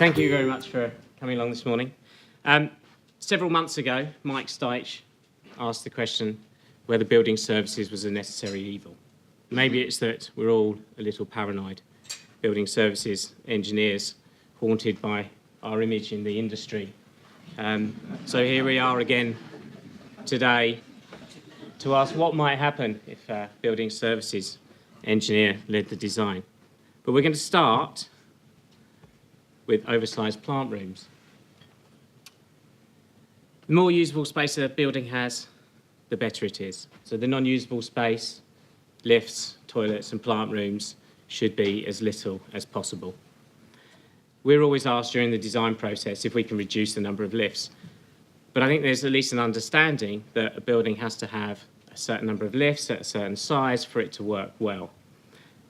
Thank you very much for coming along this morning. Several months ago, Mike Steitch asked the question whether building services was a necessary evil. Maybe it's that we're all a little paranoid, building services engineers haunted by our image in the industry. So here we are again today to ask what might happen if a building services engineer led the design. But we're going to start with oversized plant rooms. The more usable space a building has, the better it is. So the non-usable space, lifts, toilets and plant rooms should be as little as possible. We're always asked during the design process if we can reduce the number of lifts. But I think there's at least an understanding that a building has to have a certain number of lifts at a certain size for it to work well.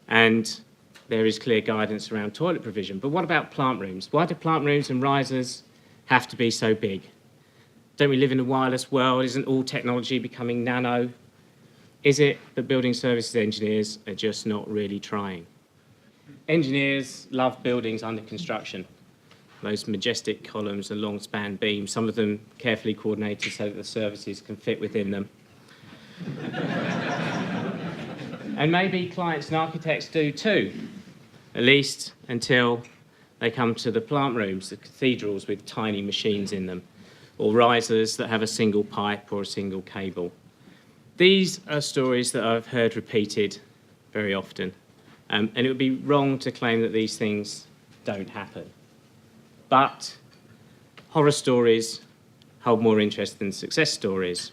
And there is clear guidance around toilet provision. But what about plant rooms? Why do plant rooms and risers have to be so big? Don't we live in a wireless world? Isn't all technology becoming nano? Is it that building services engineers are just not really trying? Engineers love buildings under construction. Those majestic columns and long span beams, some of them carefully coordinated so that the services can fit within them. And maybe clients and architects do too, at least until they come to the plant rooms, the cathedrals with tiny machines in them, or risers that have a single pipe or a single cable. These are stories that I've heard repeated very often, and it would be wrong to claim that these things don't happen. But horror stories hold more interest than success stories,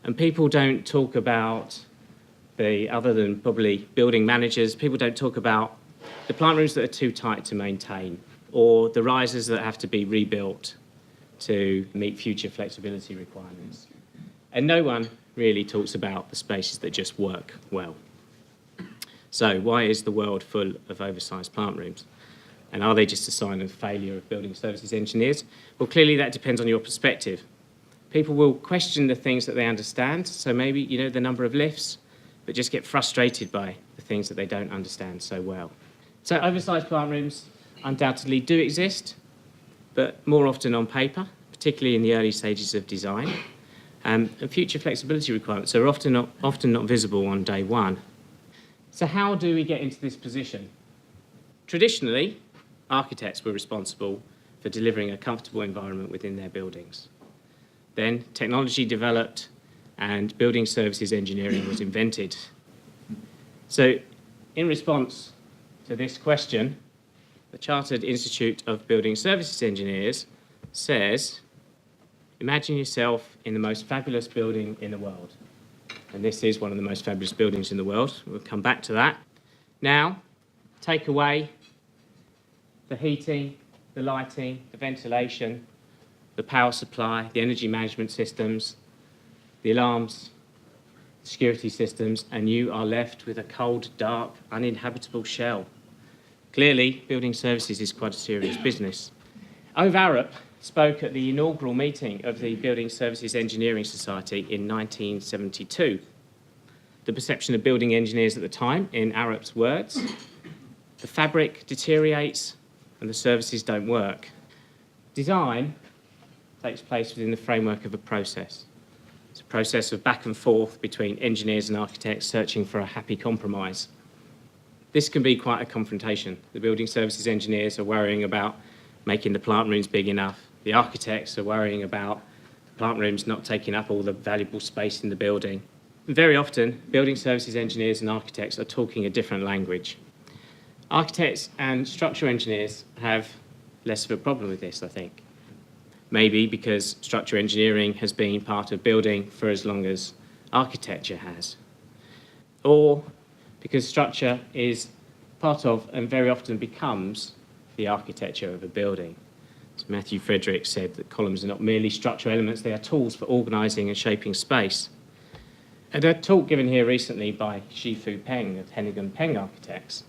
and people don't talk about other than probably building managers, people don't talk about the plant rooms that are too tight to maintain, or the risers that have to be rebuilt to meet future flexibility requirements. And no one really talks about the spaces that just work well. So why is the world full of oversized plant rooms? And are they just a sign of failure of building services engineers? Well, clearly that depends on your perspective. People will question the things that they understand, so maybe, the number of lifts, but just get frustrated by the things that they don't understand so well. So oversized plant rooms undoubtedly do exist, but more often on paper, particularly in the early stages of design. And future flexibility requirements are often not visible on day one. So how do we get into this position? Traditionally, architects were responsible for delivering a comfortable environment within their buildings. Then technology developed and building services engineering was invented. So in response to this question, the Chartered Institute of Building Services Engineers says, imagine yourself in the most fabulous building in the world. And this is one of the most fabulous buildings in the world. We'll come back to that. Now, take away the heating, the lighting, the ventilation, the power supply, the energy management systems, the alarms, security systems, and you are left with a cold, dark, uninhabitable shell. Clearly, building services is quite a serious business. Arup spoke at the inaugural meeting of the Building Services Engineering Society in 1972. The perception of building engineers at the time, in Arup's words, the fabric deteriorates and the services don't work. Design takes place within the framework of a process. It's a process of back and forth between engineers and architects searching for a happy compromise. This can be quite a confrontation. The building services engineers are worrying about making the plant rooms big enough. The architects are worrying about the plant rooms not taking up all the valuable space in the building. And very often, building services engineers and architects are talking a different language. Architects and structural engineers have less of a problem with this, I think. Maybe because structural engineering has been part of building for as long as architecture has. Or because structure is part of and very often becomes the architecture of a building. As Matthew Frederick said, that columns are not merely structural elements, they are tools for organising and shaping space. At a talk given here recently by Shi-Fu Peng of Hennigan Peng Architects,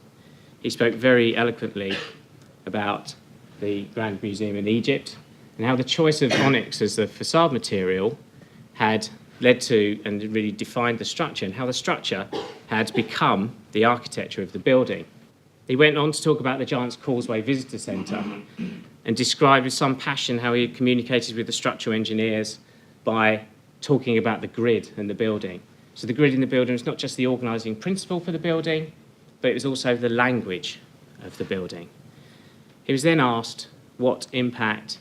he spoke very eloquently about the Grand Museum in Egypt and how the choice of onyx as the facade material had led to and really defined the structure, and how the structure had become the architecture of the building. He went on to talk about the Giant's Causeway Visitor Centre, and described with some passion how he communicated with the structural engineers by talking about the grid and the building. So the grid in the building was not just the organising principle for the building, but it was also the language of the building. He was then asked what impact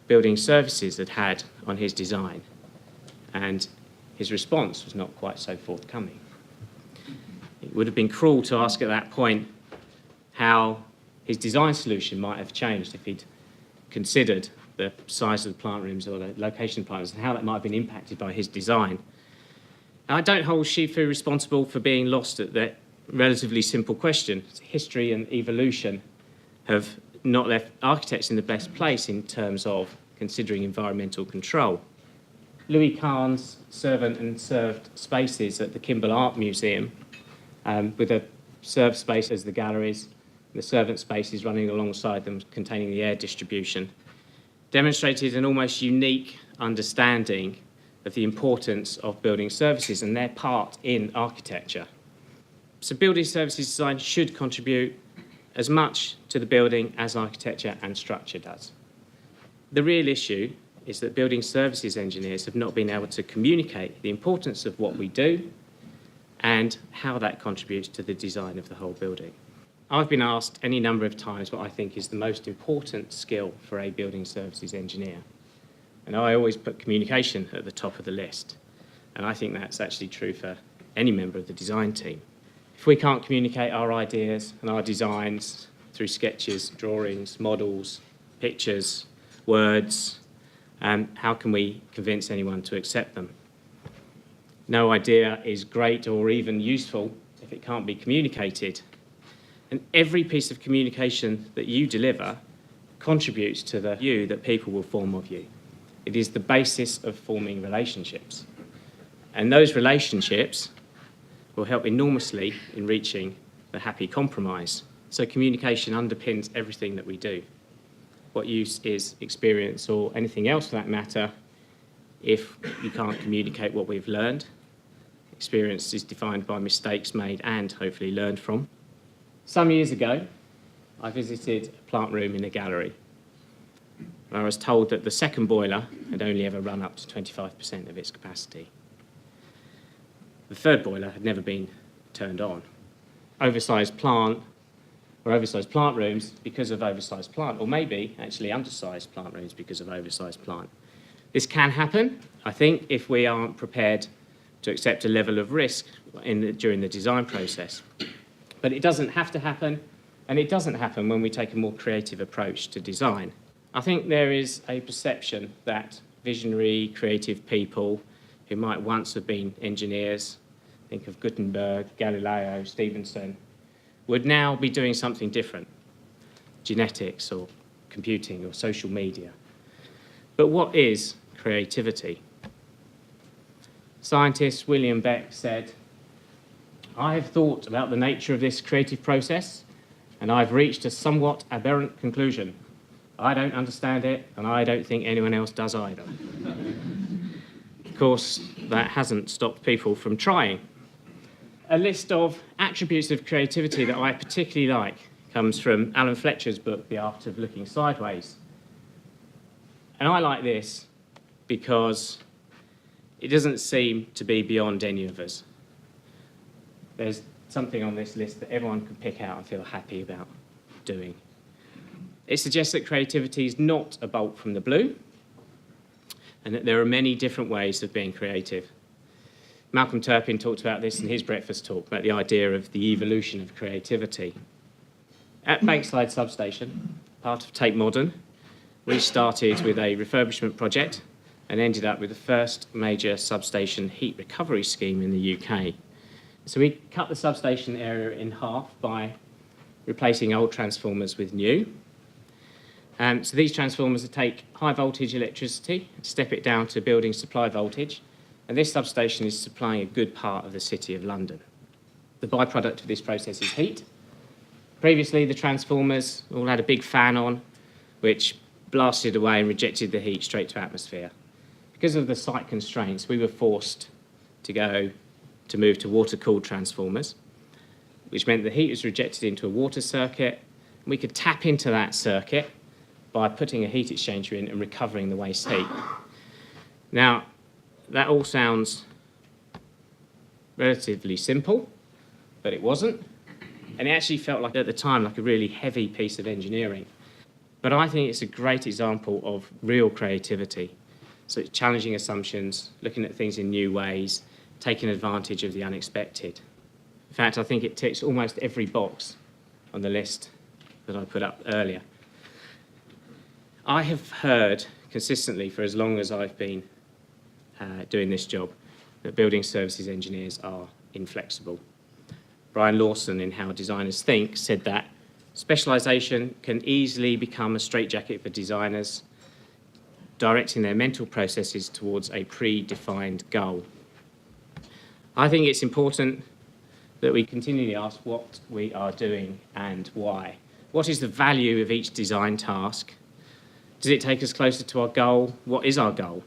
building services had had on his design, and his response was not quite so forthcoming. It would have been cruel to ask at that point how his design solution might have changed if he'd considered the size of the plant rooms or the location of the plant rooms and how that might have been impacted by his design. Now, I don't hold Shifu responsible for being lost at that relatively simple question. History and evolution have not left architects in the best place in terms of considering environmental control. Louis Kahn's servant and served spaces at the Kimball Art Museum, with a served space as the galleries, the servant spaces running alongside them containing the air distribution, demonstrated an almost unique understanding of the importance of building services and their part in architecture. So building services design should contribute as much to the building as architecture and structure does. The real issue is that building services engineers have not been able to communicate the importance of what we do and how that contributes to the design of the whole building. I've been asked any number of times what I think is the most important skill for a building services engineer. And I always put communication at the top of the list. And I think that's actually true for any member of the design team. If we can't communicate our ideas and our designs through sketches, drawings, models, pictures, words, how can we convince anyone to accept them? No idea is great or even useful if it can't be communicated. And every piece of communication that you deliver contributes to the view that people will form of you. It is the basis of forming relationships. And those relationships will help enormously in reaching the happy compromise. So communication underpins everything that we do. What use is experience or anything else for that matter if you can't communicate what we've learned? Experience is defined by mistakes made and hopefully learned from. Some years ago, I visited a plant room in a gallery. I was told that the second boiler had only ever run up to 25% of its capacity. The third boiler had never been turned on. Oversized plant rooms because of oversized plant, or maybe actually undersized plant rooms because of oversized plant. This can happen, I think, if we aren't prepared to accept a level of risk during the design process. But it doesn't have to happen, and it doesn't happen when we take a more creative approach to design. I think there is a perception that visionary, creative people who might once have been engineers, think of Gutenberg, Galileo, Stephenson, would now be doing something different, genetics or computing or social media. But what is creativity? Scientist William Beck said, "I have thought about the nature of this creative process, and I've reached a somewhat aberrant conclusion. I don't understand it, and I don't think anyone else does either." Of course, that hasn't stopped people from trying. A list of attributes of creativity that I particularly like comes from Alan Fletcher's book, The Art of Looking Sideways. And I like this because it doesn't seem to be beyond any of us. There's something on this list that everyone can pick out and feel happy about doing. It suggests that creativity is not a bolt from the blue, and that there are many different ways of being creative. Malcolm Turpin talked about this in his breakfast talk, about the idea of the evolution of creativity. At Bankside Substation, part of Tate Modern, we started with a refurbishment project and ended up with the first major substation heat recovery scheme in the UK. So we cut the substation area in half by replacing old transformers with new. So these transformers take high voltage electricity, step it down to building supply voltage, and this substation is supplying a good part of the City of London. The byproduct of this process is heat. Previously, the transformers all had a big fan on, which blasted away and rejected the heat straight to atmosphere. Because of the site constraints, we were forced to move to water-cooled transformers, which meant the heat was rejected into a water circuit. We could tap into that circuit by putting a heat exchanger in and recovering the waste heat. Now, that all sounds relatively simple, but it wasn't. And it actually felt like, at the time, like a really heavy piece of engineering. But I think it's a great example of real creativity. So it's challenging assumptions, looking at things in new ways, taking advantage of the unexpected. In fact, I think it ticks almost every box on the list that I put up earlier. I have heard consistently for as long as I've been doing this job that building services engineers are inflexible. Brian Lawson, in How Designers Think, said that specialisation can easily become a straitjacket for designers, directing their mental processes towards a predefined goal. I think it's important that we continually ask what we are doing and why. What is the value of each design task? Does it take us closer to our goal? What is our goal?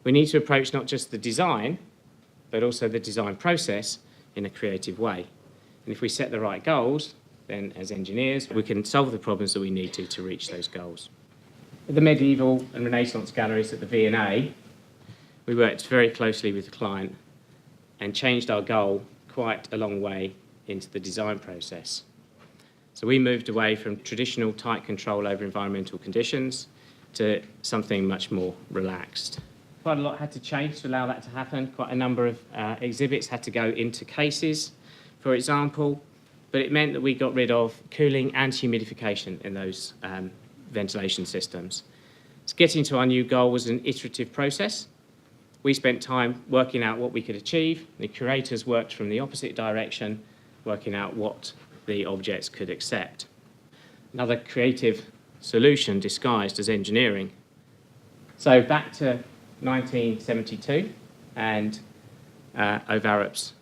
We need to approach not just the design, but also the design process in a creative way. And if we set the right goals, then as engineers, we can solve the problems that we need to reach those goals. At the medieval and Renaissance galleries at the V&A, we worked very closely with the client and changed our goal quite a long way into the design process. So we moved away from traditional tight control over environmental conditions to something much more relaxed. Quite a lot had to change to allow that to happen. Quite a number of exhibits had to go into cases, for example, but it meant that we got rid of cooling and humidification in those ventilation systems. So getting to our new goal was an iterative process. We spent time working out what we could achieve. The curators worked from the opposite direction, working out what the objects could accept. Another creative solution disguised as engineering. So back to 1972 and Ove Arup's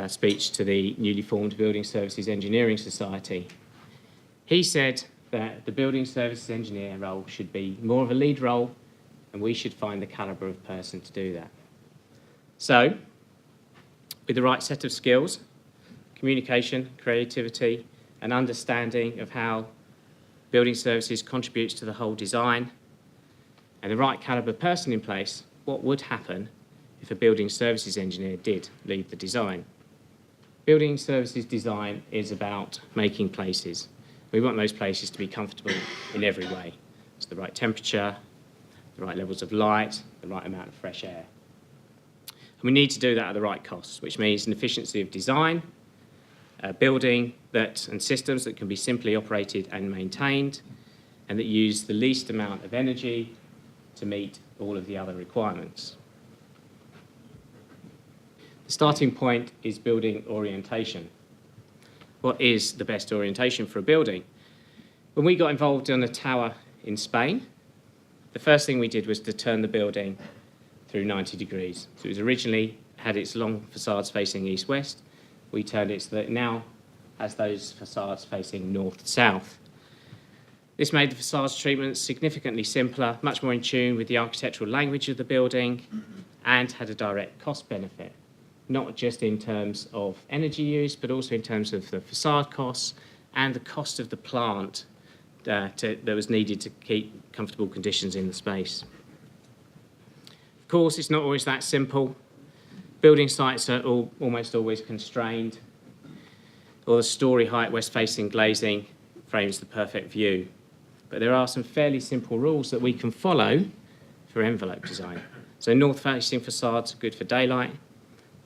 speech to the newly formed Building Services Engineering Society. He said that the building services engineer role should be more of a lead role, and we should find the calibre of person to do that. So, with the right set of skills, communication, creativity, and understanding of how building services contributes to the whole design, and the right calibre person in place, what would happen if a building services engineer did lead the design? Building services design is about making places. We want those places to be comfortable in every way. It's the right temperature, the right levels of light, the right amount of fresh air. And we need to do that at the right cost, which means an efficiency of design, building and systems that can be simply operated and maintained, and that use the least amount of energy to meet all of the other requirements. The starting point is building orientation. What is the best orientation for a building? When we got involved in a tower in Spain, the first thing we did was to turn the building through 90 degrees. So it was originally had its long facades facing east-west. We turned it so that it now has those facades facing north-south. This made the facades treatments significantly simpler, much more in tune with the architectural language of the building, and had a direct cost benefit, not just in terms of energy use, but also in terms of the facade costs and the cost of the plant that was needed to keep comfortable conditions in the space. Of course, it's not always that simple. Building sites are almost always constrained, or the story height west-facing glazing frames the perfect view. But there are some fairly simple rules that we can follow for envelope design. So north-facing facades are good for daylight,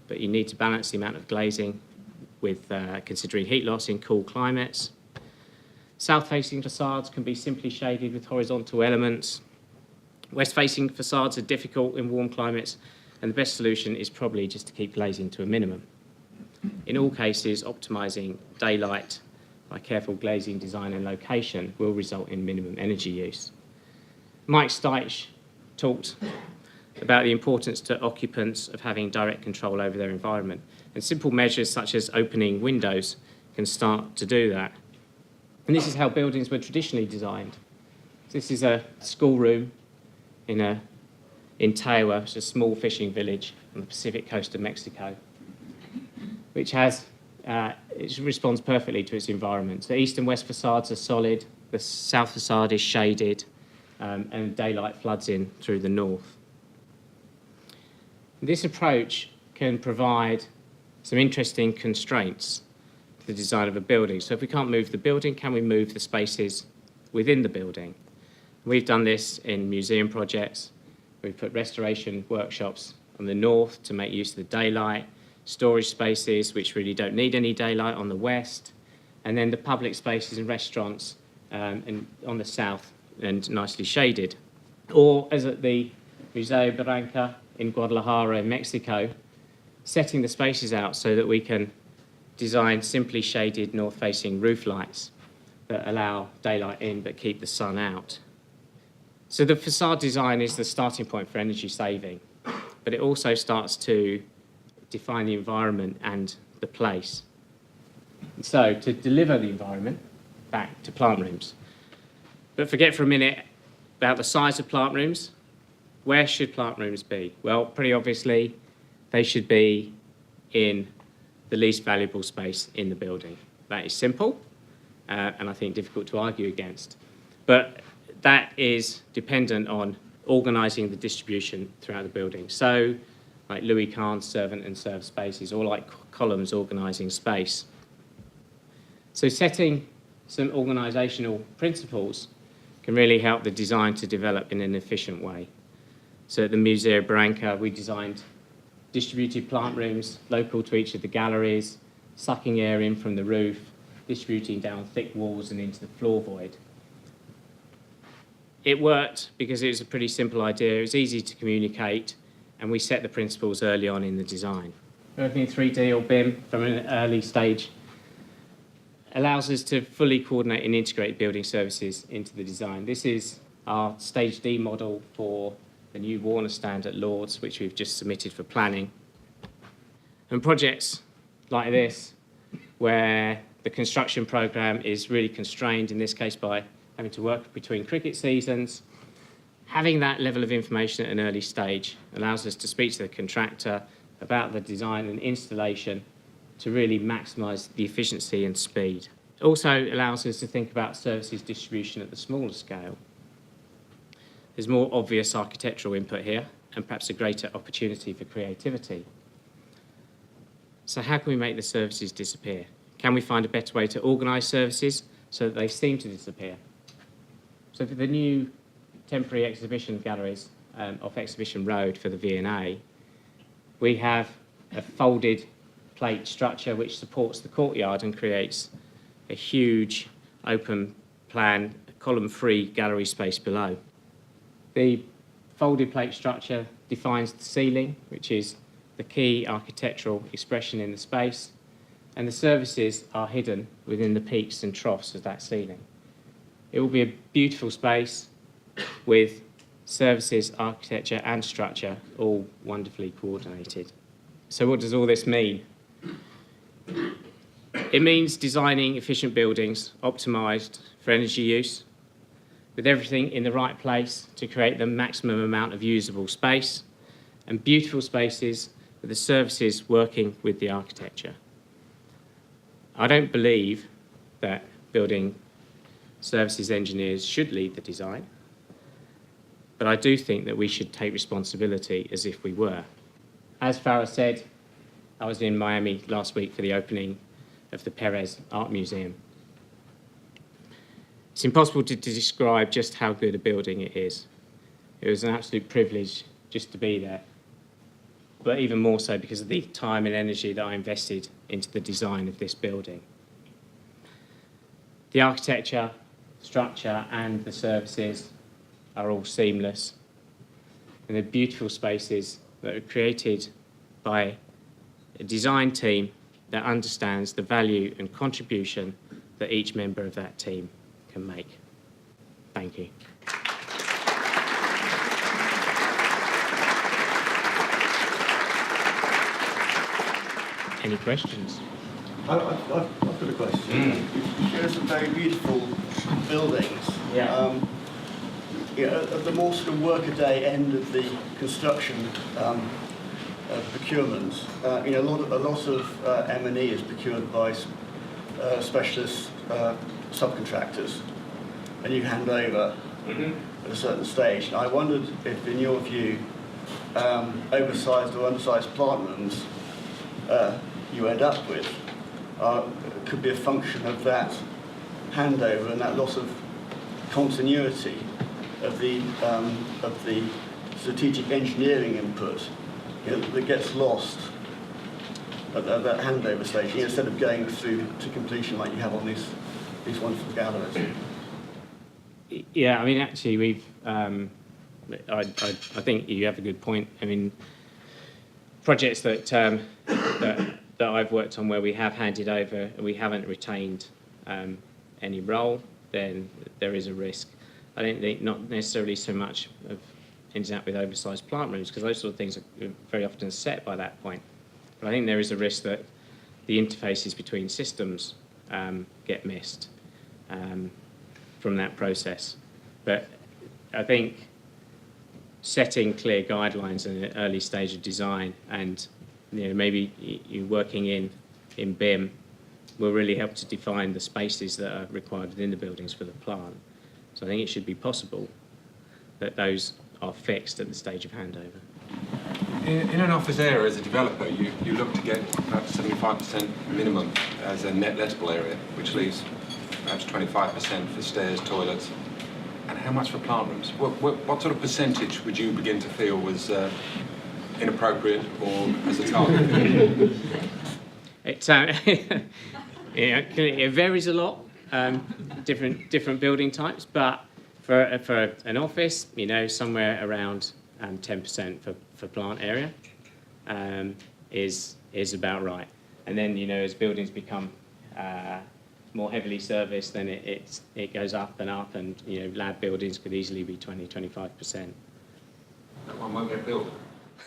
but you need to balance the amount of glazing with considering heat loss in cool climates. South-facing facades can be simply shaded with horizontal elements. West-facing facades are difficult in warm climates, and the best solution is probably just to keep glazing to a minimum. In all cases, optimising daylight by careful glazing design and location will result in minimum energy use. Mike Steitch talked about the importance to occupants of having direct control over their environment, and simple measures such as opening windows can start to do that. And this is how buildings were traditionally designed. This is a schoolroom in Taiwa, which is a small fishing village on the Pacific coast of Mexico, which it responds perfectly to its environment. So east and west facades are solid, the south facade is shaded, and daylight floods in through the north. This approach can provide some interesting constraints to the design of a building. So if we can't move the building, can we move the spaces within the building? We've done this in museum projects. We've put restoration workshops on the north to make use of the daylight, storage spaces which really don't need any daylight on the west, and then the public spaces and restaurants on the south and nicely shaded. Or as at the Museo Barranca in Guadalajara in Mexico, setting the spaces out so that we can design simply shaded north-facing roof lights that allow daylight in but keep the sun out. So the facade design is the starting point for energy saving, but it also starts to define the environment and the place. So to deliver the environment, back to plant rooms. But forget for a minute about the size of plant rooms. Where should plant rooms be? Well, pretty obviously, they should be in the least valuable space in the building. That is simple, and I think difficult to argue against. But that is dependent on organising the distribution throughout the building. So, like Louis Kahn's servant and served spaces, or like columns organising space. So setting some organisational principles can really help the design to develop in an efficient way. So at the Museo Barranca, we designed distributed plant rooms local to each of the galleries, sucking air in from the roof, distributing down thick walls and into the floor void. It worked because it was a pretty simple idea. It was easy to communicate, and we set the principles early on in the design. Working in 3D or BIM from an early stage allows us to fully coordinate and integrate building services into the design. This is our Stage D model for the new Warner stand at Lord's, which we've just submitted for planning. And projects like this, where the construction programme is really constrained, in this case by having to work between cricket seasons, having that level of information at an early stage allows us to speak to the contractor about the design and installation to really maximise the efficiency and speed. It also allows us to think about services distribution at the smaller scale. There's more obvious architectural input here and perhaps a greater opportunity for creativity. So how can we make the services disappear? Can we find a better way to organise services so that they seem to disappear? So for the new temporary exhibition galleries off Exhibition Road for the V&A, we have a folded plate structure which supports the courtyard and creates a huge open plan, column-free gallery space below. The folded plate structure defines the ceiling, which is the key architectural expression in the space, and the services are hidden within the peaks and troughs of that ceiling. It will be a beautiful space with services, architecture and structure all wonderfully coordinated. So what does all this mean? It means designing efficient buildings optimised for energy use, with everything in the right place to create the maximum amount of usable space, and beautiful spaces with the services working with the architecture. I don't believe that building services engineers should lead the design, but I do think that we should take responsibility as if we were. As Farah said, I was in Miami last week for the opening of the Perez Art Museum. It's impossible to describe just how good a building it is. It was an absolute privilege just to be there, but even more so because of the time and energy that I invested into the design of this building. The architecture, structure and the services are all seamless, and they're beautiful spaces that are created by a design team that understands the value and contribution that each member of that team can make. Thank you. Any questions? I've got a question. You showed some very beautiful buildings. Yeah. At the more sort of workaday end of the construction procurement, a lot of M&E is procured by specialist subcontractors. and you hand over at a certain stage. And I wondered if, in your view, oversized or undersized plant rooms you end up with could be a function of that handover and that loss of continuity of the strategic engineering input, that gets lost at that handover stage, instead of going through to completion like you have on these wonderful galleries. Yeah, I mean, actually, we've. I think you have a good point. I mean, projects that that I've worked on where we have handed over and we haven't retained any role, then there is a risk. I don't think not necessarily so much of ending up with oversized plant rooms, because those sort of things are very often set by that point. But I think there is a risk that the interfaces between systems get missed from that process. But I think setting clear guidelines in an early stage of design, and maybe you working in BIM will really help to define the spaces that are required within the buildings for the plant. So I think it should be possible that those are fixed at the stage of handover. In an office area, as a developer, you look to get perhaps 75% minimum as a net lettable area, which leaves perhaps 25% for stairs, toilets. And how much for plant rooms? What sort of percentage would you begin to feel was inappropriate or as a target? It varies a lot, different building types, but for an office, somewhere around 10% for plant area is about right. And then as buildings become more heavily serviced, then it goes up and up, and lab buildings could easily be 20-25%. That one won't get built.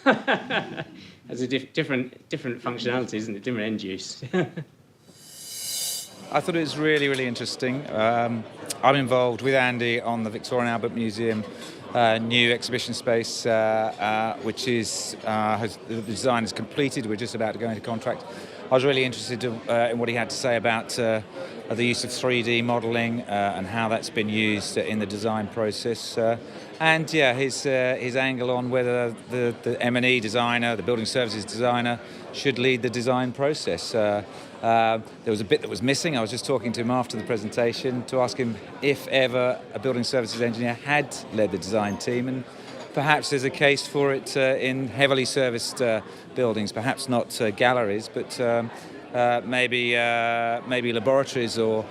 Has a different functionality, isn't it? Different end use. I thought it was really, really interesting. I'm involved with Andy on the Victoria and Albert Museum new exhibition space, which is the design is completed. We're just about to go into contract. I was really interested in what he had to say about the use of 3D modelling and how that's been used in the design process. And yeah, his angle on whether the M&E designer, the building services designer, should lead the design process. There was a bit that was missing. I was just talking to him after the presentation to ask him if ever a building services engineer had led the design team, and perhaps there's a case for it in heavily serviced buildings, perhaps not galleries, but maybe laboratories or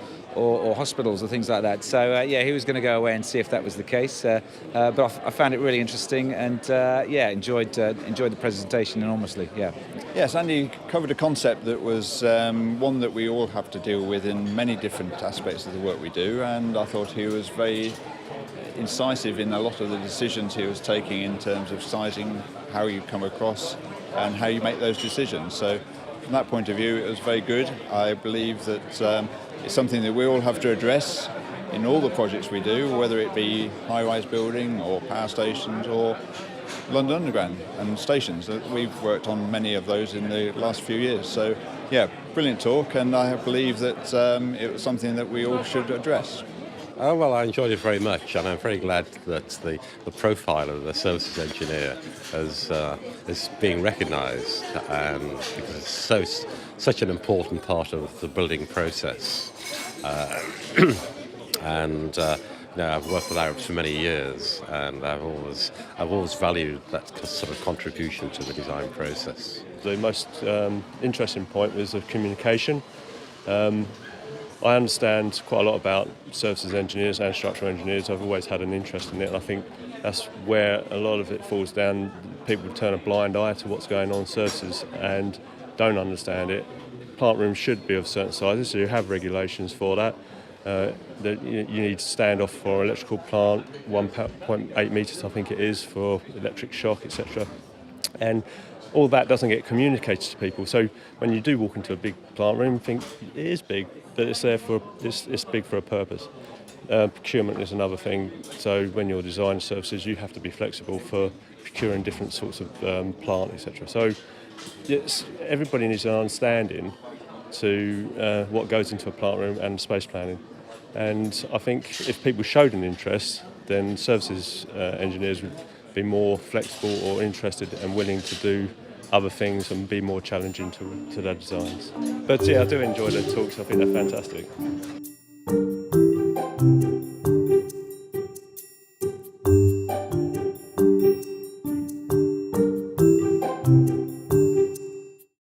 hospitals or things like that. So yeah, he was going to go away and see if that was the case. But I found it really interesting, and yeah, enjoyed the presentation enormously. Yeah. Yes, Andy covered a concept that was one that we all have to deal with in many different aspects of the work we do, and I thought he was very incisive in a lot of the decisions he was taking in terms of sizing, how you come across and how you make those decisions. So from that point of view, it was very good. I believe that it's something that we all have to address in all the projects we do, whether it be high-rise building or power stations or London Underground and stations. We've worked on many of those in the last few years. So yeah, brilliant talk, and I believe that it was something that we all should address. Oh, well, I enjoyed it very much, and I'm very glad that the profile of the services engineer is being recognised, because it's such an important part of the building process. And I've worked with Arup for many years, and I've always valued that sort of contribution to the design process. The most interesting point was the communication. I understand quite a lot about services engineers and structural engineers. I've always had an interest in it, and I think that's where a lot of it falls down. People turn a blind eye to what's going on in services and don't understand it. Plant rooms should be of certain sizes, so you have regulations for that. You need standoff for electrical plant, 1.8 metres I think it is for electric shock, etc. And all that doesn't get communicated to people. So when you do walk into a big plant room, you think it is big, but it's big for a purpose. Procurement is another thing. So when you're designing services, you have to be flexible for procuring different sorts of plant, etc. So everybody needs an understanding to what goes into a plant room and space planning. And I think if people showed an interest, then services engineers would be more flexible or interested and willing to do other things and be more challenging to their designs. But yeah, I do enjoy the talks. I think they're fantastic.